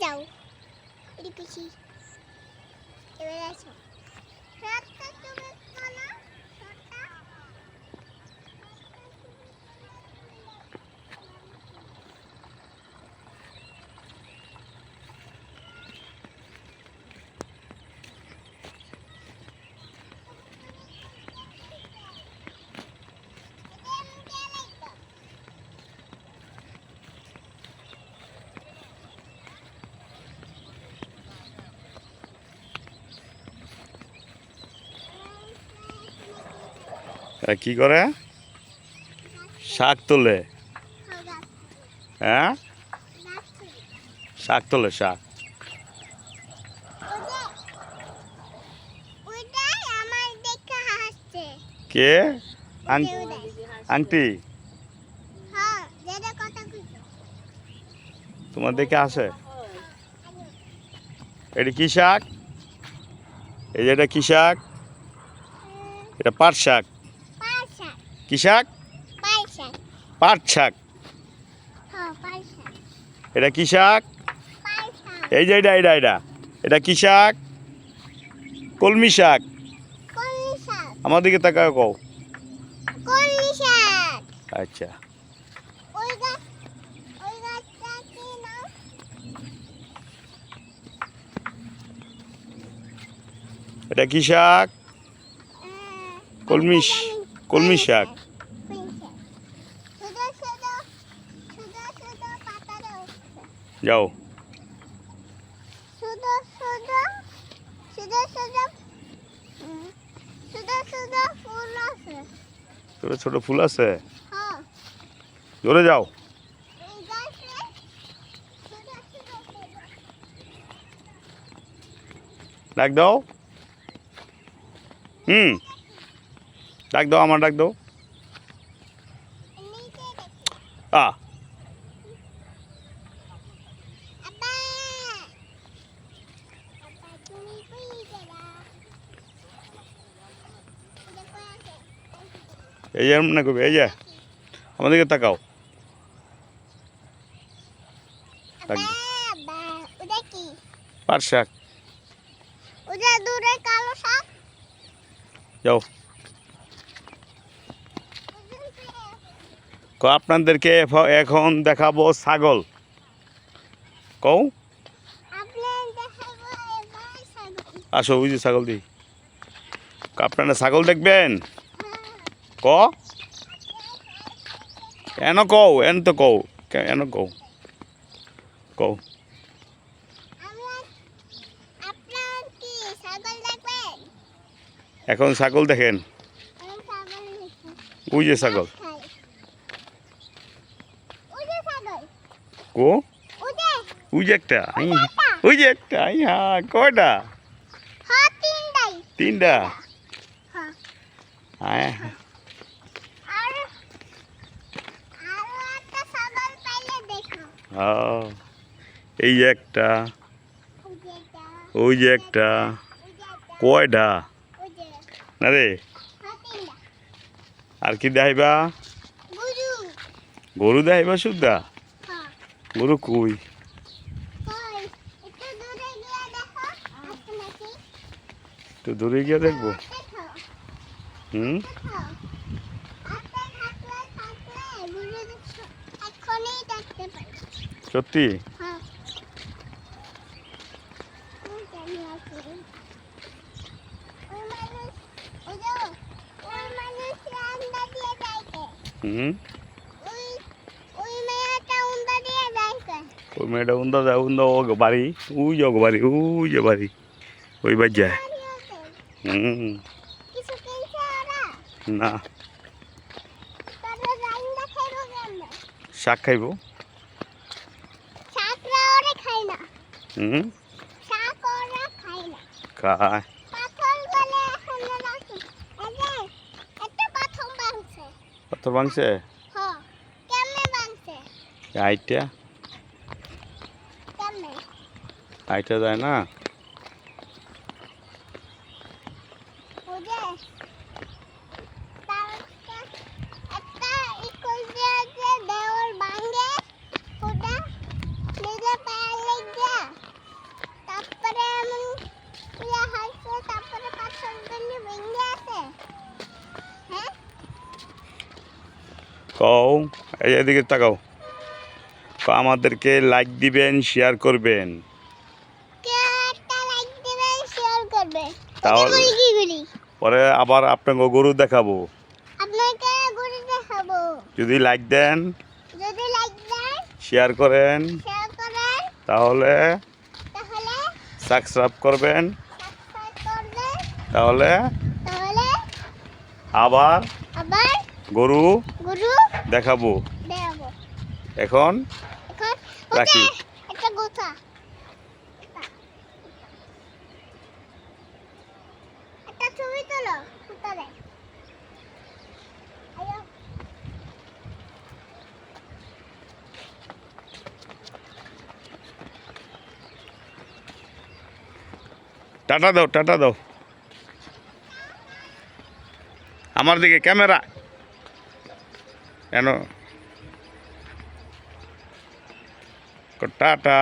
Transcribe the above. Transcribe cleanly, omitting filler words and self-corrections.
যাও এদিকে কি এবারে আসো রাতটা তুমি বলো শটটা কি করে শাক তোলে হ্যাঁ শাক তোলে শাক কে আন্টি তোমার দেখে আসে এটা কি শাক এই যে এটা কি শাক এটা পাট শাক কি শাক পাট শাক এটা কি শাক এই যে এটা এটা এটা এটা কি শাক কলমি শাক আমার দিকে তাকাও কও আচ্ছা এটা কি শাক কলমি শাক যাও ছোট ছোট ফুল আছে জোরে যাও ডাক দাও ডাক দাও আমার ডাক দাও এই যে না করবে এই যে আমাদেরকে তাকাও পাট শাক যাও আপনাদেরকে এখন দেখাবো ছাগল কও আসো ওই যে ছাগল দিই আপনারা ছাগল দেখবেন ক এন কও এন তো কও এন কও কও এখন ছাগল দেখেন ওই যে ছাগল কো ওই যে একটা হ্যাঁ কয়টা তিনটা হ্যাঁ এই যে একটা ওই যে একটা কয়টা না রে আর কি দেখাইবা গরু দেখাইবা শুদ্ধা গরু কই তো দূরে গিয়ে দেখবো সত্যি ওই মেয়েটা উন্দা যায় উন্দা ও বাড়ি ওই যে বাড়ি ওই যে বাড়ি ওই বাড়ি যায় না শাক খাইব খায় পাথর ভাঙছে আইটা আইটা যায় না এই এদিকে তাকাও। আমাদেরকে লাইক দিবেন, শেয়ার করবেন। কেউ একটা লাইক দিবেন, শেয়ার করবেন। তাহলে কি করি? পরে আবার আপনাকে গরু দেখাবো। আপনাকে ঘুরে দেখাবো। যদি লাইক দেন, যদি লাইক দেন, শেয়ার করেন, শেয়ার করেন, তাহলে তাহলে সাবস্ক্রাইব করবেন, সাবস্ক্রাইব করবেন, তাহলে তাহলে আবার আবার গরু গরু দেখাবো। দেখাবো। এখন এখন রাখি। একটা গোছা। একটা ছবি তোলো উত্তরে। আয়ো। টাটা দাও, টাটা দাও। আমার দিকে ক্যামেরা কেন? টাটা।